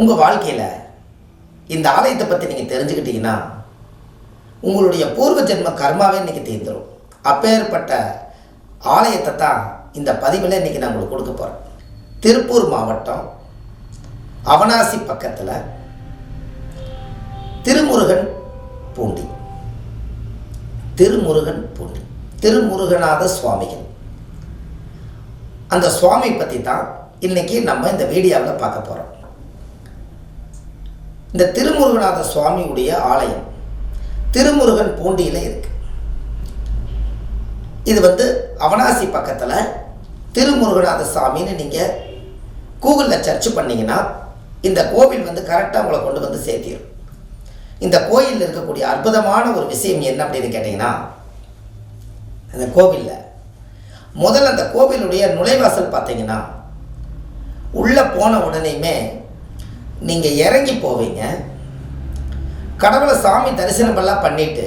உங்கள் வாழ்க்கையில் இந்த ஆலயத்தை பற்றி நீங்கள் தெரிஞ்சுக்கிட்டீங்கன்னா உங்களுடைய பூர்வ ஜென்ம கர்மாவே இன்றைக்கி தீர்ந்துடும். அப்பேற்பட்ட ஆலயத்தை தான் இந்த பதிவில் இன்றைக்கி நான் உங்களுக்கு கொடுக்க போகிறேன். திருப்பூர் மாவட்டம் அவனாசி பக்கத்தில் திருமுருகன் பூண்டி, திருமுருகநாத சுவாமிகள். அந்த சுவாமி பற்றி தான் இன்றைக்கி நம்ம இந்த வீடியோவில் பார்க்க போகிறோம். இந்த திருமுருகநாத சுவாமியுடைய ஆலயம் திருமுருகன் பூண்டியில் இருக்கு. இது அவனாசி பக்கத்தில் திருமுருகநாத சாமின்னு நீங்கள் கூகுளில் சர்ச் பண்ணிங்கன்னா இந்த கோவில் கரெக்டாக உங்களை கொண்டு வந்து சேர்த்திடும். இந்த கோயிலில் இருக்கக்கூடிய அற்புதமான ஒரு விஷயம் என்ன அப்படின்னு கேட்டிங்கன்னா, அந்த கோவிலில் முதல்ல அந்த கோவிலுடைய நுழைவாசல் பார்த்தீங்கன்னா உள்ளே போன உடனேயுமே நீங்கள் இறங்கி போவீங்க. கடவுளை சாமி தரிசனமெல்லாம் பண்ணிவிட்டு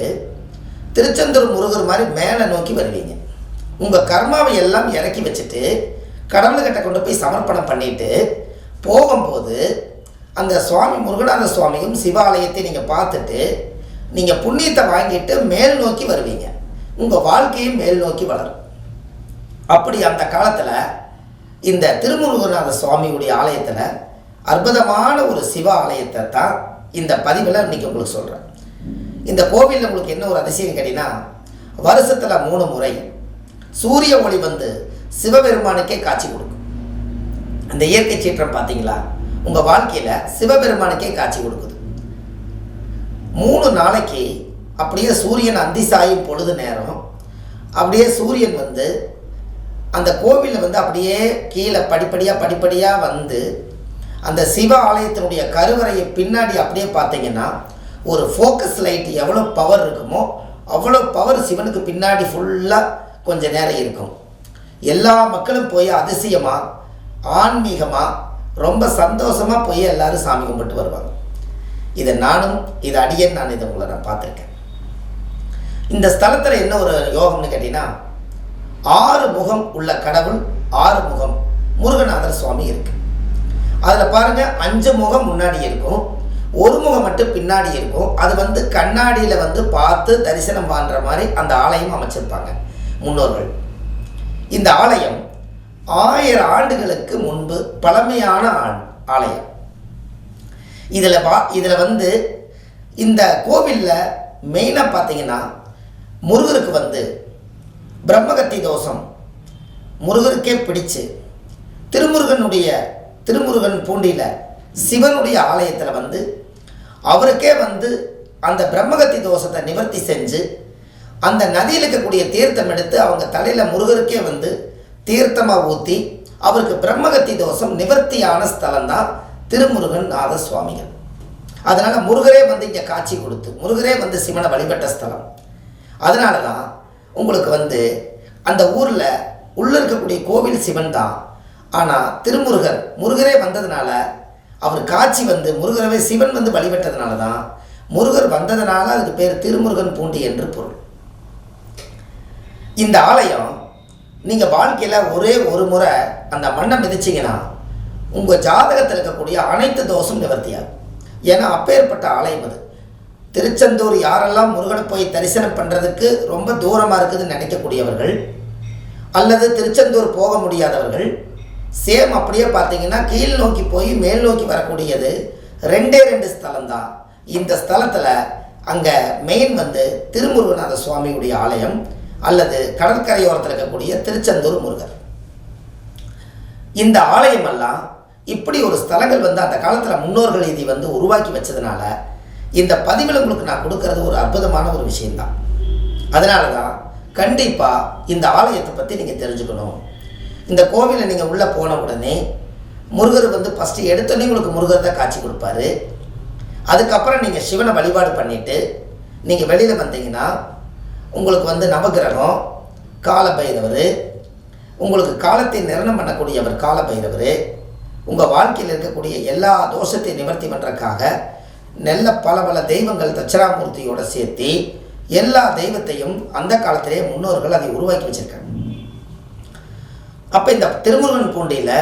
திருச்செந்தூர் முருகர் மாதிரி மேலே நோக்கி வருவீங்க. உங்கள் கர்மாவை எல்லாம் இறக்கி வச்சுட்டு கடவுள்கிட்ட கொண்டு போய் சமர்ப்பணம் பண்ணிவிட்டு போகும்போது அந்த சுவாமி முருகநாத சுவாமியும் சிவாலயத்தை நீங்கள் பார்த்துட்டு நீங்கள் புண்ணியத்தை வாங்கிட்டு மேல் நோக்கி வருவீங்க. உங்கள் வாழ்க்கையும் மேல் நோக்கி வளரும். அப்படி அந்த காலத்தில் இந்த திருமுருகநாத சுவாமியுடைய ஆலயத்தில் அற்புதமான ஒரு சிவ ஆலயத்தை தான் இந்த பதிவில் இன்றைக்கி உங்களுக்கு சொல்கிறேன். இந்த கோவிலில் உங்களுக்கு என்ன ஒரு அதிசயம் கேட்டிங்கன்னா, வருஷத்தில் 3 முறை சூரிய ஒளி சிவபெருமானுக்கே காட்சி கொடுக்கும். அந்த இயற்கை சீற்றம் பார்த்தீங்களா, உங்கள் வாழ்க்கையில் சிவபெருமானுக்கே காட்சி கொடுக்குது. 3 நாளைக்கு அப்படியே சூரியன் அந்தி சாயும் பொழுது நேரம் அப்படியே சூரியன் அந்த கோவிலில் அப்படியே கீழே படிப்படியாக அந்த சிவ ஆலயத்தினுடைய கருவறையை பின்னாடி அப்படியே பார்த்தீங்கன்னா ஒரு ஃபோக்கஸ் லைட் எவ்வளோ பவர் இருக்குமோ அவ்வளோ பவர் சிவனுக்கு பின்னாடி ஃபுல்லாக கொஞ்சம் நேரம் இருக்கும். எல்லா மக்களும் போய் அதிசயமாக ஆன்மீகமாக ரொம்ப சந்தோஷமாக போய் எல்லாரும் சாமி கும்பிட்டு வருவாங்க. இதை அடியேன் நான் இதை உங்களை பார்த்துருக்கேன். இந்த ஸ்தலத்தில் என்ன ஒரு யோகம்னு கேட்டிங்கன்னா, 6 முகம் உள்ள கடவுள், 6 முகம் முருகநாதர் சுவாமி இருக்குது. அதில் பாருங்கள், 5 முகம் முன்னாடி இருக்கும், 1 முகம் மட்டும் பின்னாடி இருக்கும். அது கண்ணாடியில் பார்த்து தரிசனம் பண்ணுற மாதிரி அந்த ஆலயம் அமைச்சிருப்பாங்க முன்னோர்கள். இந்த ஆலயம் 1000 ஆண்டுகளுக்கு முன்பு பழமையான ஆலயம். இதில் இந்த கோவிலில் மெயினாக பார்த்தீங்கன்னா முருகருக்கு பிரம்மகத்தி தோஷம் முருகருக்கே பிடிச்சு திருமுருகன் பூண்டியில் சிவனுடைய ஆலயத்தில் அவருக்கே அந்த பிரம்மகத்தி தோஷத்தை நிவர்த்தி செஞ்சு அந்த நதியில் இருக்கக்கூடிய தீர்த்தம் எடுத்து அவங்க தலையில் முருகருக்கே தீர்த்தமாக ஊற்றி அவருக்கு பிரம்மகத்தி தோஷம் நிவர்த்தியான ஸ்தலம்தான் திருமுருகன் நாத சுவாமிகள். அதனால் முருகரே இங்கே காட்சி கொடுத்து முருகரே சிவனை வழிபட்ட ஸ்தலம். அதனால தான் உங்களுக்கு அந்த ஊரில் உள்ளே இருக்கக்கூடிய கோவில் சிவன் தான். ஆனால் முருகரே வந்ததுனால அவர் காட்சி முருகரவே சிவன் வழிபட்டதுனால தான் முருகர் வந்ததுனால அதுக்கு பேர் திருமுருகன் பூண்டி என்று பொருள். இந்த ஆலயம் நீங்கள் வாழ்க்கையில் ஒரே ஒரு முறை அந்த மண்ணை மிதிச்சிங்கன்னா உங்கள் ஜாதகத்தில் இருக்கக்கூடிய அனைத்து தோஷம் நிவர்த்தியாகும். ஏன்னா அப்பேற்பட்ட ஆலயம் அது. திருச்செந்தூர் யாரெல்லாம் முருகனை போய் தரிசனம் பண்ணுறதுக்கு ரொம்ப தூரமாக இருக்குதுன்னு நினைக்கக்கூடியவர்கள் அல்லது திருச்செந்தூர் போக முடியாதவர்கள் சேம் அப்படியே பார்த்தீங்கன்னா கீழ் நோக்கி போய் மேல் நோக்கி வரக்கூடியது 2 ஸ்தலம் தான். இந்த ஸ்தலத்தில் அங்கே மெயின் திருமுருகநாத சுவாமியுடைய ஆலயம் அல்லது கடற்கரையோரத்தில் இருக்கக்கூடிய திருச்செந்தூர் முருகர். இந்த ஆலயமெல்லாம் இப்படி ஒரு ஸ்தலங்கள் அந்த காலத்தில் முன்னோர்கள் இதை உருவாக்கி வச்சதுனால இந்த பதிவில் உங்களுக்கு நான் கொடுக்கறது ஒரு அற்புதமான ஒரு விஷயம்தான். அதனால தான் கண்டிப்பாக இந்த ஆலயத்தை பற்றி நீங்கள் தெரிஞ்சுக்கணும். இந்த கோவிலில் நீங்கள் உள்ளே போன உடனே முருகர் ஃபஸ்ட்டு எடுத்தோடனே உங்களுக்கு முருகர் தான் காட்சி கொடுப்பாரு. அதுக்கப்புறம் நீங்கள் சிவனை வழிபாடு பண்ணிவிட்டு நீங்கள் வெளியில் வந்தீங்கன்னா உங்களுக்கு நவகிரகம் காலபைரவர், உங்களுக்கு காலத்தை நிர்ணயம் பண்ணக்கூடியவர் காலபைரவர், உங்கள் வாழ்க்கையில் இருக்கக்கூடிய எல்லா தோஷத்தையும் நிவர்த்தி பண்ணுறதுக்காக பல தெய்வங்கள் தட்சணாமூர்த்தியோடு சேர்த்து எல்லா தெய்வத்தையும் அந்த காலத்திலே முன்னோர்கள் அதை உருவாக்கி வச்சுருக்காங்க. அப்போ இந்த திருமுருகன் பூண்டியில்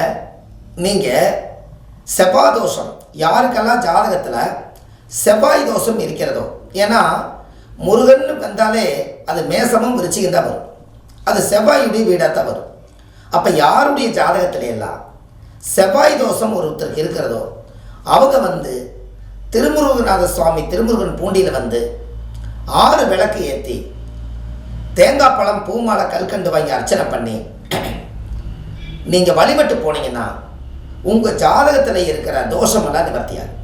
நீங்கள் செவ்வாதோஷம் யாருக்கெல்லாம் ஜாதகத்தில் செவ்வாய் தோஷம் இருக்கிறதோ, ஏன்னா முருகன் வந்தாலே அது மேசமும் விருச்சிகம் தான் வரும், அது செவ்வாயுடைய வீடாக தான் வரும். அப்போ யாருடைய ஜாதகத்தில எல்லாம் செவ்வாய் தோஷம் ஒருத்தருக்கு இருக்கிறதோ அவங்க வந்து திருமுருகநாத சுவாமி திருமுருகன் பூண்டியில் வந்து 6 விளக்கு ஏற்றி தேங்காய் பழம் பூமாலை கல்கண்டு வாங்கி அர்ச்சனை பண்ணி நீங்கள் வழிபட்டு போனீங்கன்னா உங்கள் ஜாதகத்தில் இருக்கிற தோஷமெல்லாம் நிவர்த்தியாகும்.